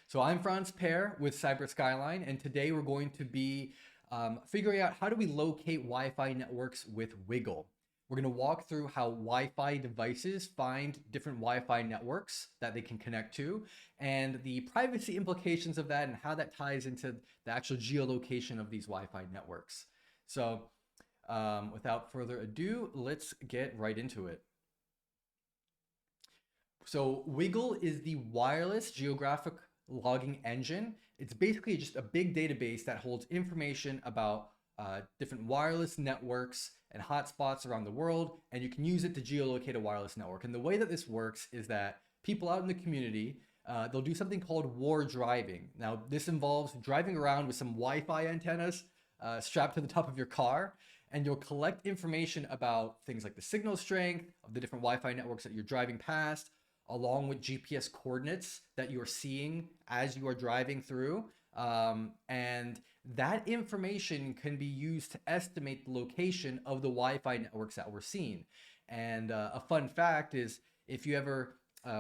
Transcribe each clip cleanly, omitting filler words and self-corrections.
So I'm Franz Pear with Cyber Skyline, and today we're going to be figuring out how do we locate Wi-Fi networks with WiGLE. We're going to walk through how Wi-Fi devices find different Wi-Fi networks that they can connect to, and the privacy implications of that, and how that ties into the actual geolocation of these Wi-Fi networks. So, without further ado, let's get right into it. So WiGLE is the wireless geographic logging engine. It's basically just a big database that holds information about different wireless networks and hotspots around the world, and you can use it to geolocate a wireless network. And the way that this works is that people out in the community, they'll do something called war driving. Now, this involves driving around with some Wi-Fi antennas strapped to the top of your car, and you'll collect information about things like the signal strength of the different Wi-Fi networks that you're driving past, along with GPS coordinates that you're seeing as you are driving through. And that information can be used to estimate the location of the Wi-Fi networks that we're seeing. And a fun fact is if you ever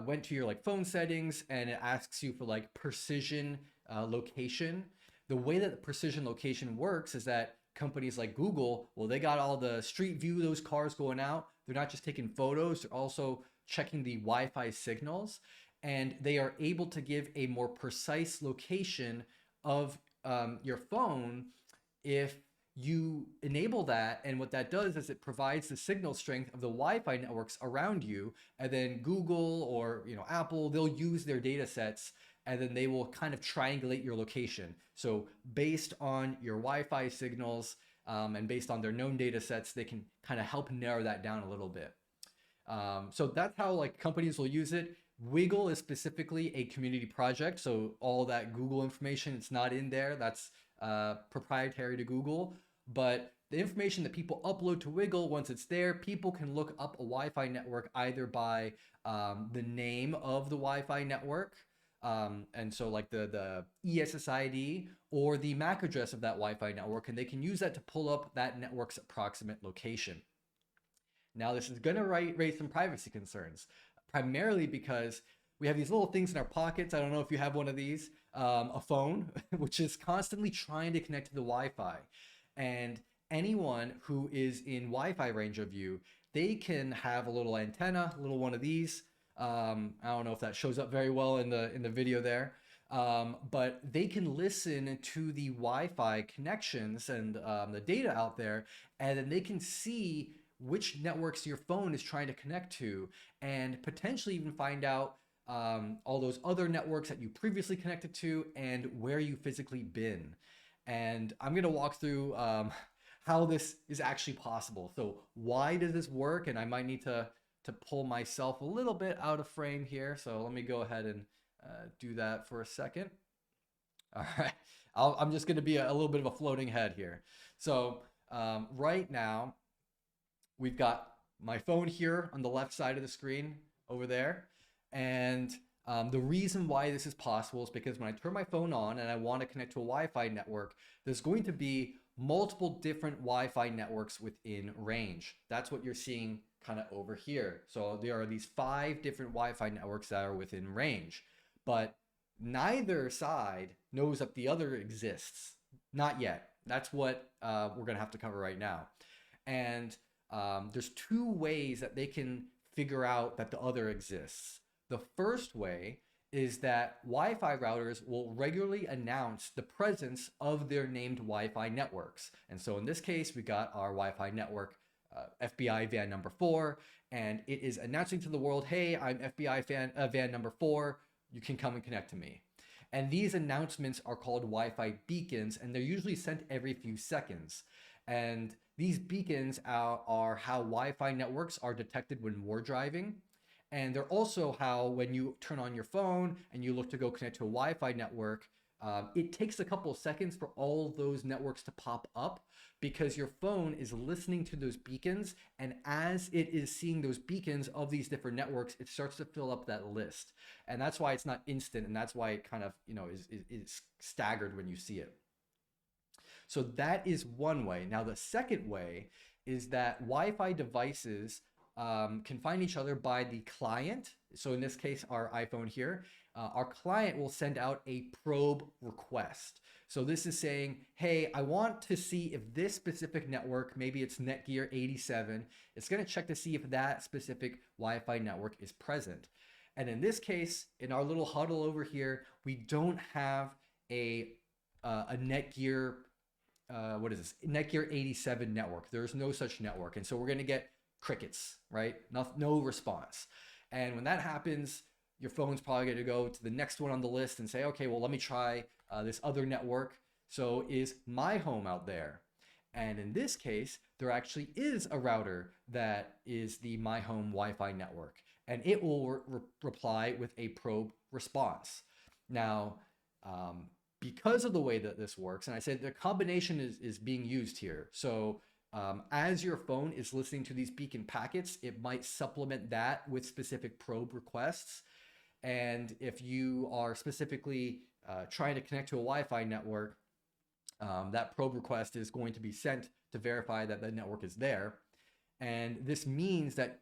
went to your phone settings and it asks you for precision location, the way that the precision location works is that companies like Google, well, they got all the street view of those cars going out. They're not just taking photos, they're also checking the Wi-Fi signals, and they are able to give a more precise location of your phone if you enable that. And what that does is it provides the signal strength of the Wi-Fi networks around you, and then Google or Apple, they'll use their data sets and then they will kind of triangulate your location. So based on your Wi-Fi signals and based on their known data sets, they can kind of help narrow that down a little bit. So that's how companies will use it. WiGLE is specifically a community project, so all that Google information, it's not in there. That's proprietary to Google. But the information that people upload to WiGLE, once it's there, people can look up a Wi-Fi network either by the name of the Wi-Fi network, and so the ESSID or the MAC address of that Wi-Fi network, and they can use that to pull up that network's approximate location. Now, this is going to raise some privacy concerns, primarily because we have these little things in our pockets. I don't know if you have one of these, a phone, which is constantly trying to connect to the Wi-Fi. And anyone who is in Wi-Fi range of you, they can have a little antenna, a little one of these. I don't know if that shows up very well in the video there. But they can listen to the Wi-Fi connections and the data out there, and then they can see which networks your phone is trying to connect to, and potentially even find out all those other networks that you previously connected to and where you physically been. And I'm going to walk through how this is actually possible. So why does this work? And I might need to pull myself a little bit out of frame here. So let me go ahead and do that for a second. All right. I'm just going to be a little bit of a floating head here. So right now, we've got my phone here on the left side of the screen over there. And the reason why this is possible is because when I turn my phone on and I want to connect to a Wi-Fi network, there's going to be multiple different Wi-Fi networks within range. That's what you're seeing kind of over here. So there are these 5 different Wi-Fi networks that are within range, but neither side knows that the other exists. Not yet. That's what we're going to have to cover right now. And there's 2 ways that they can figure out that the other exists. The first way is that Wi-Fi routers will regularly announce the presence of their named Wi-Fi networks. And so in this case, we got our Wi-Fi network, FBI van number 4, and it is announcing to the world, hey, I'm FBI van number 4, you can come and connect to me. And these announcements are called Wi-Fi beacons, and they're usually sent every few seconds. And these beacons are how Wi-Fi networks are detected when war driving. And they're also how, when you turn on your phone and you look to go connect to a Wi-Fi network, it takes a couple of seconds for all those networks to pop up because your phone is listening to those beacons. And as it is seeing those beacons of these different networks, it starts to fill up that list. And that's why it's not instant. And that's why it kind of, is staggered when you see it. So that is one way. Now, the second way is that Wi-Fi devices can find each other by the client. So in this case, our iPhone here, our client will send out a probe request. So this is saying, hey, I want to see if this specific network, maybe it's Netgear 87, it's going to check to see if that specific Wi-Fi network is present. And in this case, in our little huddle over here, we don't have a Netgear, what is this? Netgear 87 network. There's no such network. And so we're going to get crickets, right? No response. And when that happens, your phone's probably going to go to the next one on the list and say, okay, well, let me try this other network. So is my home out there? And in this case, there actually is a router that is the My Home Wi-Fi network, and it will reply with a probe response. Now, because of the way that this works, and I said the combination is being used here. So as your phone is listening to these beacon packets, it might supplement that with specific probe requests. And if you are specifically trying to connect to a Wi-Fi network, that probe request is going to be sent to verify that the network is there. And this means that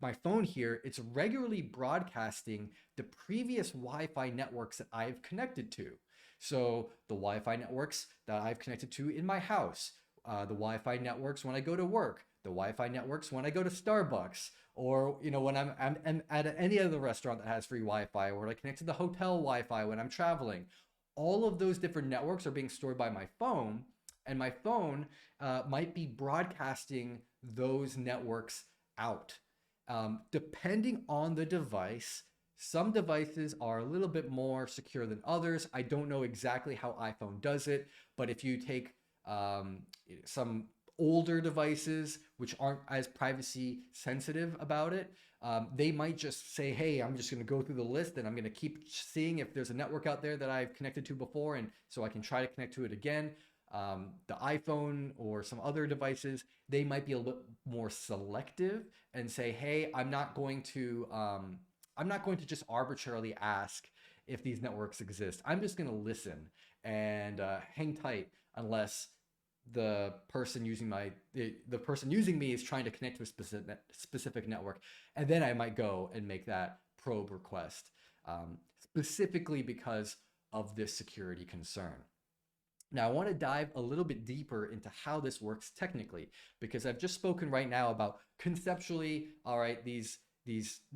my phone here, it's regularly broadcasting the previous Wi-Fi networks that I've connected to. So the Wi-Fi networks that I've connected to in my house, the Wi-Fi networks when I go to work, the Wi-Fi networks when I go to Starbucks, or when I'm at any other restaurant that has free Wi-Fi, or when I connect to the hotel Wi-Fi when I'm traveling. All of those different networks are being stored by my phone, and my phone might be broadcasting those networks out. Depending on the device, some devices are a little bit more secure than others. I don't know exactly how iPhone does it, but if you take some older devices which aren't as privacy sensitive about it, they might just say, hey, I'm just going to go through the list and I'm going to keep seeing if there's a network out there that I've connected to before, and so I can try to connect to it again. The iPhone or some other devices, they might be a little bit more selective and say, hey, I'm not going to just arbitrarily ask if these networks exist. I'm just going to listen and hang tight unless the person using me is trying to connect to a specific network, and then I might go and make that probe request, specifically because of this security concern. Now, I want to dive a little bit deeper into how this works technically, because I've just spoken right now about conceptually, all right, these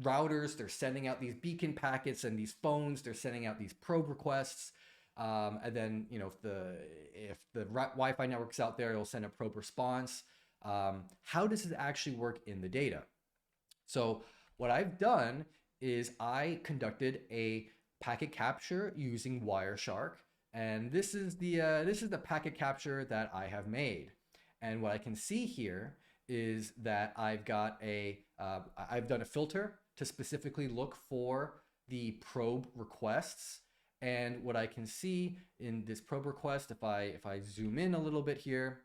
routers, they're sending out these beacon packets, and these phones, they're sending out these probe requests. And then, if the Wi-Fi network's out there, it'll send a probe response. How does it actually work in the data? So what I've done is I conducted a packet capture using Wireshark, and this is the packet capture that I have made. And what I can see here is that I've got I've done a filter to specifically look for the probe requests. And what I can see in this probe request, if I zoom in a little bit here,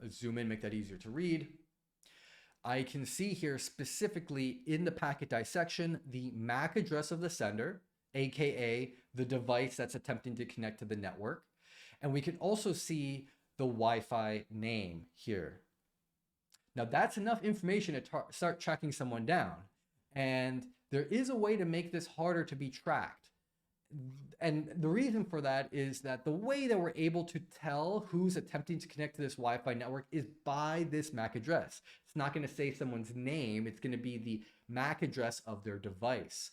let's zoom in, make that easier to read. I can see here specifically in the packet dissection, the MAC address of the sender, AKA the device that's attempting to connect to the network. And we can also see the Wi-Fi name here. Now that's enough information to start tracking someone down. And there is a way to make this harder to be tracked. And the reason for that is that the way that we're able to tell who's attempting to connect to this Wi-Fi network is by this MAC address. It's not going to say someone's name. It's going to be the MAC address of their device.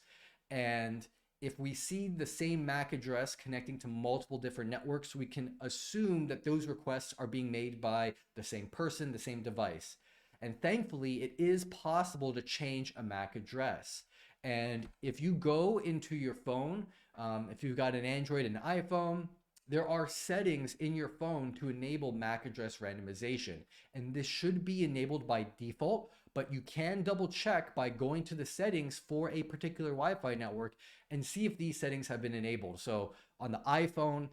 And if we see the same MAC address connecting to multiple different networks, we can assume that those requests are being made by the same person, the same device. And thankfully, it is possible to change a MAC address. And if you go into your phone, if you've got an Android and an iPhone, there are settings in your phone to enable MAC address randomization. And this should be enabled by default, but you can double check by going to the settings for a particular Wi-Fi network and see if these settings have been enabled. So on the iPhone,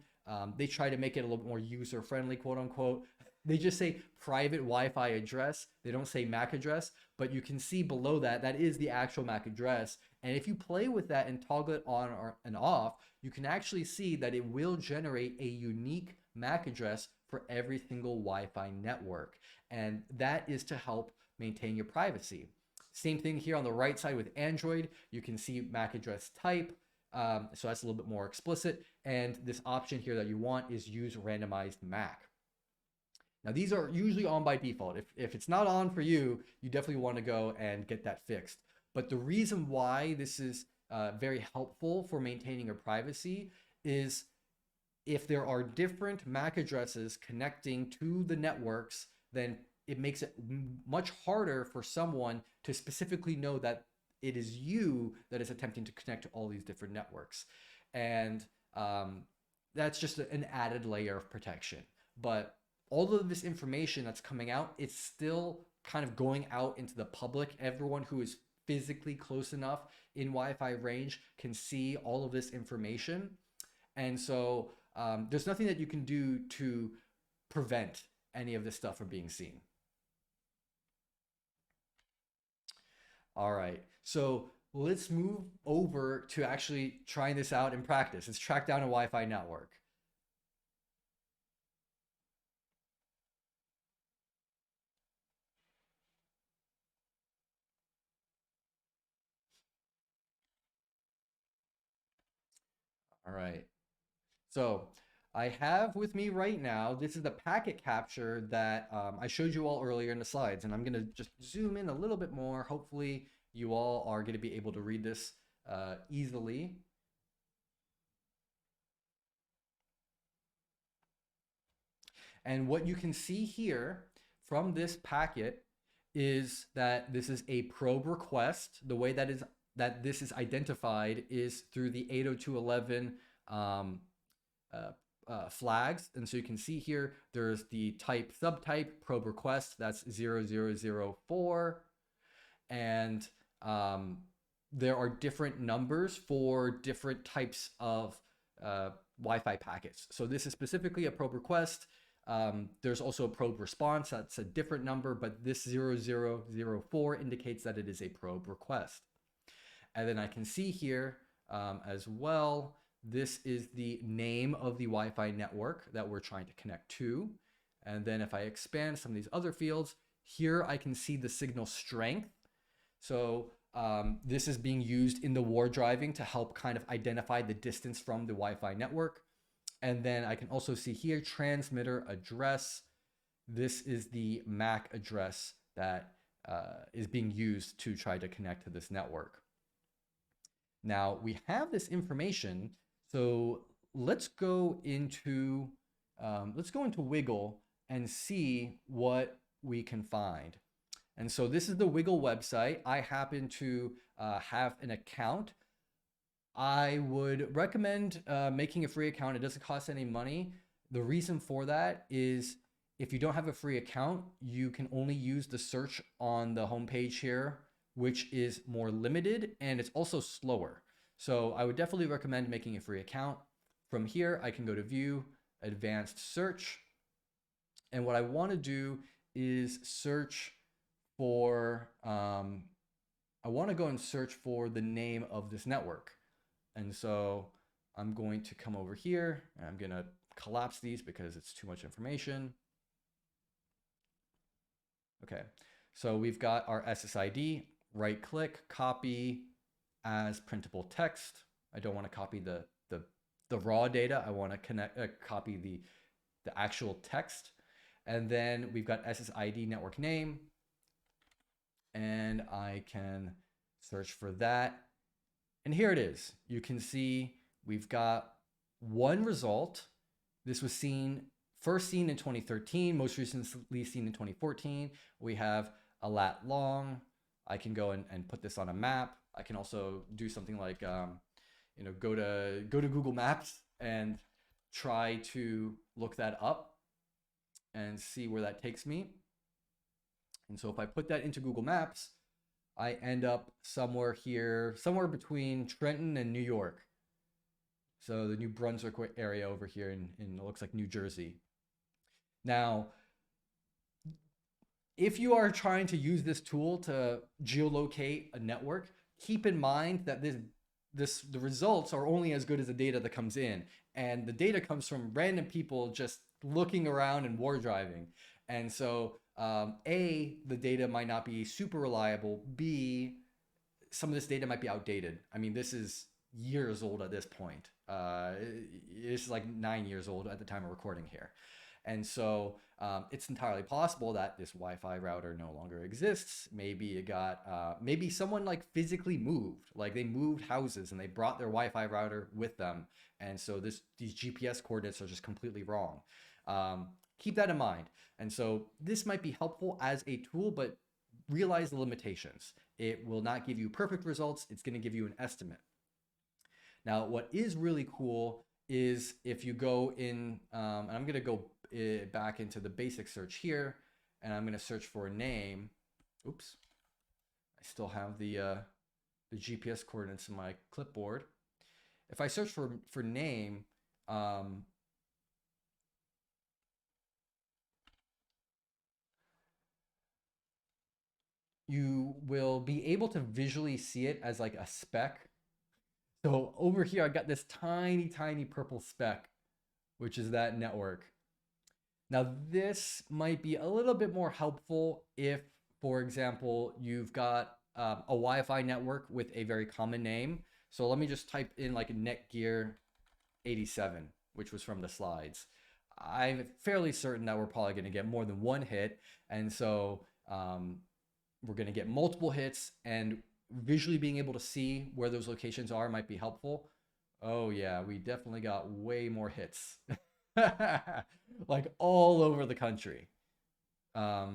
they try to make it a little bit more user-friendly, quote unquote. They just say private Wi-Fi address. They don't say MAC address, but you can see below that, that is the actual MAC address. And if you play with that and toggle it on and off, you can actually see that it will generate a unique MAC address for every single Wi-Fi network. And that is to help maintain your privacy. Same thing here on the right side with Android. You can see MAC address type. So that's a little bit more explicit. And this option here that you want is use randomized MAC. Now, these are usually on by default. If it's not on for you, you definitely want to go and get that fixed. But the reason why this is very helpful for maintaining your privacy is if there are different MAC addresses connecting to the networks, then it makes it much harder for someone to specifically know that it is you that is attempting to connect to all these different networks. And that's just an added layer of protection. But all of this information that's coming out, it's still kind of going out into the public. Everyone who is physically close enough in Wi-Fi range can see all of this information. And so there's nothing that you can do to prevent any of this stuff from being seen. All right, so let's move over to actually trying this out in practice. Let's track down a Wi-Fi network. All right, so I have with me right now, this is the packet capture that I showed you all earlier in the slides, and I'm gonna just zoom in a little bit more. Hopefully you all are gonna be able to read this easily. And what you can see here from this packet is that this is a probe request. The way that this is identified is through the 802.11 flags. And so you can see here, there's the type subtype probe request, that's 0004. And there are different numbers for different types of Wi-Fi packets. So this is specifically a probe request. There's also a probe response, that's a different number, but this 0004 indicates that it is a probe request. And then I can see here as well, this is the name of the Wi-Fi network that we're trying to connect to. And then if I expand some of these other fields, here I can see the signal strength. So this is being used in the war driving to help kind of identify the distance from the Wi-Fi network. And then I can also see here transmitter address. This is the MAC address that is being used to try to connect to this network. Now we have this information, so let's go into WiGLE and see what we can find. And so this is the WiGLE website. I happen to have an account. I would recommend making a free account. It doesn't cost any money. The reason for that is if you don't have a free account, you can only use the search on the homepage here, which is more limited and it's also slower. So I would definitely recommend making a free account. From here, I can go to View, Advanced Search. And what I want to do is search for, I want to go and search for the name of this network. And so I'm going to come over here and I'm going to collapse these because it's too much information. Okay, so we've got our SSID, right click, copy as printable text. I don't want to copy the raw data. I want to copy the actual text. And then we've got SSID network name. And I can search for that. And here it is. You can see we've got one result. This was first seen in 2013, most recently seen in 2014. We have a lat long. I can go and put this on a map. I can also do something like go to Google Maps and try to look that up and see where that takes me. And so if I put that into Google Maps, I end up somewhere here, somewhere between Trenton and New York. So the New Brunswick area over here in it looks like New Jersey. Now, if you are trying to use this tool to geolocate a network, keep in mind that the results are only as good as the data that comes in. And the data comes from random people just looking around and war driving. And so A, the data might not be super reliable. B, some of this data might be outdated. I mean, this is years old at this point. It's like 9 years old at the time of recording here. And so it's entirely possible that this Wi-Fi router no longer exists. Maybe it got, maybe someone like physically moved, like they moved houses and they brought their Wi-Fi router with them. And so these GPS coordinates are just completely wrong. Keep that in mind. And so this might be helpful as a tool, but realize the limitations. It will not give you perfect results. It's going to give you an estimate. Now, what is really cool is if you go in, and I'm going to go back into the basic search here, and I'm going to search for a name. Oops, I still have the GPS coordinates in my clipboard. If I search for name, you will be able to visually see it as like a speck. So over here, I got this tiny, tiny purple speck, which is that network. Now, this might be a little bit more helpful if, for example, you've got a Wi-Fi network with a very common name. So let me just type in like Netgear 87, which was from the slides. I'm fairly certain that we're probably going to get more than one hit. And so we're going to get multiple hits, and visually being able to see where those locations are might be helpful. Oh yeah, we definitely got way more hits. Like all over the country. I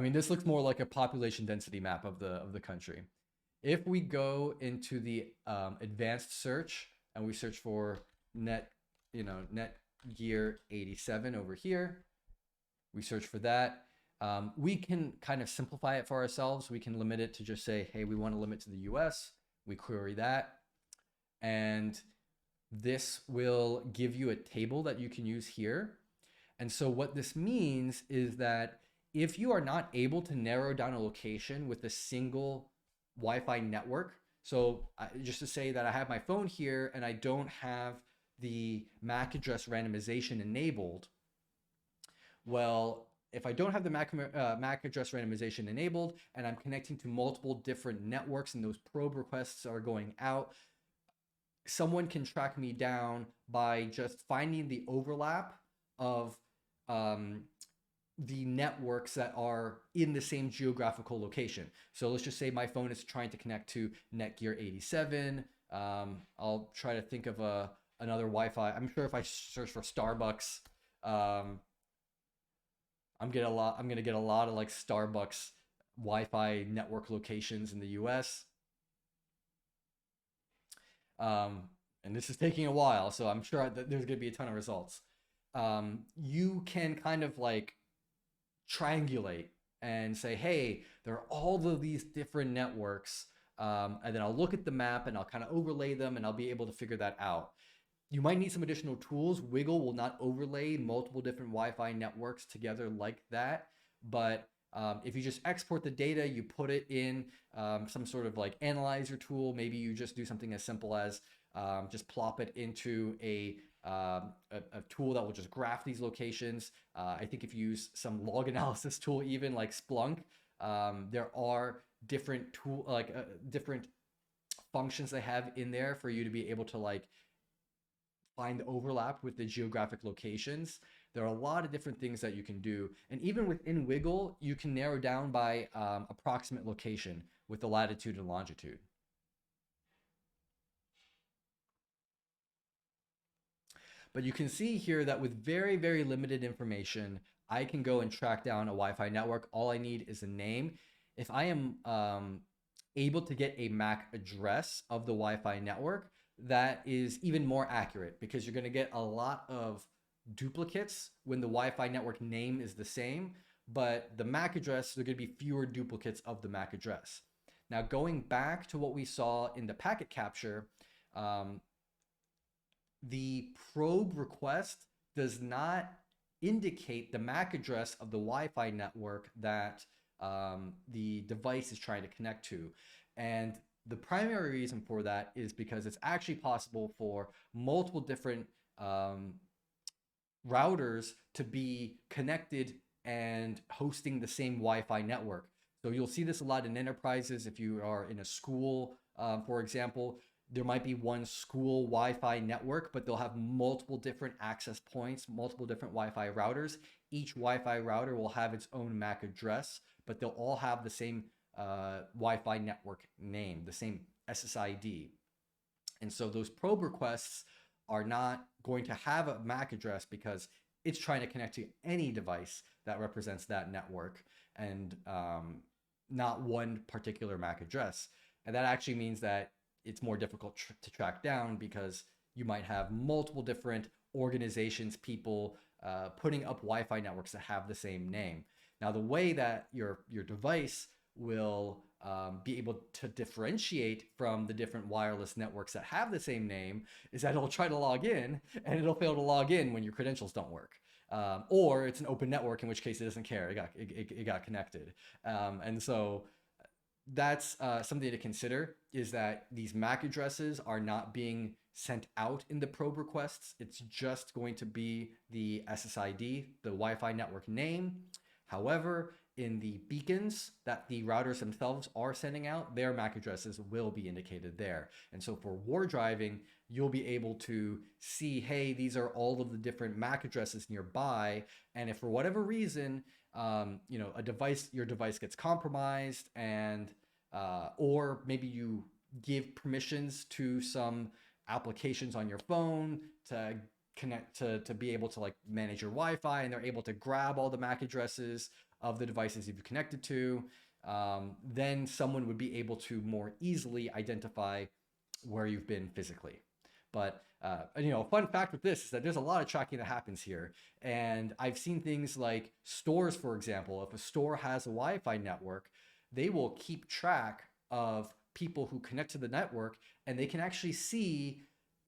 mean, this looks more like a population density map of the country. If we go into the advanced search and we search for Netgear 87 over here, we search for that. We can kind of simplify it for ourselves. We can limit it to just say, hey, we want to limit to the US. We query that. And this will give you a table that you can use here. And so what this means is that if you are not able to narrow down a location with a single Wi-Fi network, so just to say that I have my phone here and I don't have the MAC address randomization enabled, well, if I don't have the MAC address randomization enabled and I'm connecting to multiple different networks and those probe requests are going out, someone can track me down by just finding the overlap of the networks that are in the same geographical location. So let's just say my phone is trying to connect to Netgear 87. I'll try to think of another Wi-Fi. I'm sure if I search for Starbucks, I'm gonna get a lot of like Starbucks Wi-Fi network locations in the US. And this is taking a while, so I'm sure that there's going to be a ton of results. You can kind of like triangulate and say, hey, there are all of these different networks. And then I'll look at the map and I'll kind of overlay them and I'll be able to figure that out. You might need some additional tools. WiGLE will not overlay multiple different Wi-Fi networks together like that. But if you just export the data, you put it in some sort of like analyzer tool. Maybe you just do something as simple as just plop it into a tool that will just graph these locations. I think if you use some log analysis tool, even like Splunk, there are different different functions they have in there for you to be able to like find overlap with the geographic locations. There are a lot of different things that you can do. And even within WiGLE, you can narrow down by approximate location with the latitude and longitude. But you can see here that with very, very limited information, I can go and track down a Wi-Fi network. All I need is a name. If I am able to get a MAC address of the Wi-Fi network, that is even more accurate because you're going to get a lot of duplicates when the Wi-Fi network name is the same, but the MAC address, there are going to be fewer duplicates of the MAC address. Now, going back to what we saw in the packet capture, the probe request does not indicate the MAC address of the Wi-Fi network that the device is trying to connect to. And the primary reason for that is because it's actually possible for multiple different routers to be connected and hosting the same Wi-Fi network. So you'll see this a lot in enterprises. If you are in a school, for example, there might be one school Wi-Fi network, but they'll have multiple different access points, multiple different Wi-Fi routers. Each Wi-Fi router will have its own MAC address, but they'll all have the same Wi-Fi network name, the same SSID. And so those probe requests are not going to have a MAC address because it's trying to connect to any device that represents that network, and not one particular MAC address. And that actually means that it's more difficult to track down because you might have multiple different organizations, people putting up Wi-Fi networks that have the same name. Now, the way that your device will be able to differentiate from the different wireless networks that have the same name is that it'll try to log in and it'll fail to log in when your credentials don't work. Or it's an open network, in which case it doesn't care. It got connected. And so that's something to consider, is that these MAC addresses are not being sent out in the probe requests. It's just going to be the SSID, the Wi-Fi network name. However, in the beacons that the routers themselves are sending out, their MAC addresses will be indicated there. And so for war driving, you'll be able to see, hey, these are all of the different MAC addresses nearby. And if for whatever reason, your device gets compromised, and or maybe you give permissions to some applications on your phone to connect to be able to like manage your Wi-Fi, and they're able to grab all the MAC addresses of the devices you've connected to, then someone would be able to more easily identify where you've been physically. But a fun fact with this is that there's a lot of tracking that happens here. And I've seen things like stores, for example. If a store has a Wi-Fi network, they will keep track of people who connect to the network, and they can actually see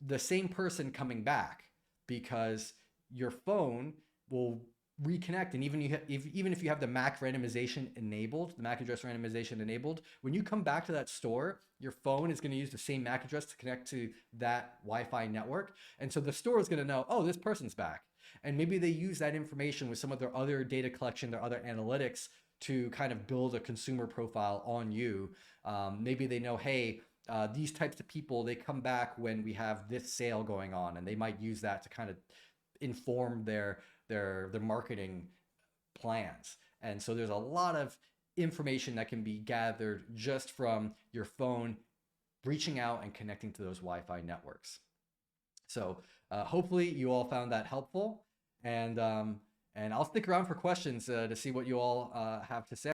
the same person coming back, because your phone will reconnect. And even if you have the MAC randomization enabled, the MAC address randomization enabled, when you come back to that store, your phone is going to use the same MAC address to connect to that Wi-Fi network. And so the store is going to know, oh, this person's back. And maybe they use that information with some of their other data collection, their other analytics, to kind of build a consumer profile on you. Maybe they know, hey, these types of people, they come back when we have this sale going on, and they might use that to kind of inform their marketing plans. And so there's a lot of information that can be gathered just from your phone reaching out and connecting to those Wi-Fi networks. So hopefully you all found that helpful, and I'll stick around for questions to see what you all have to say.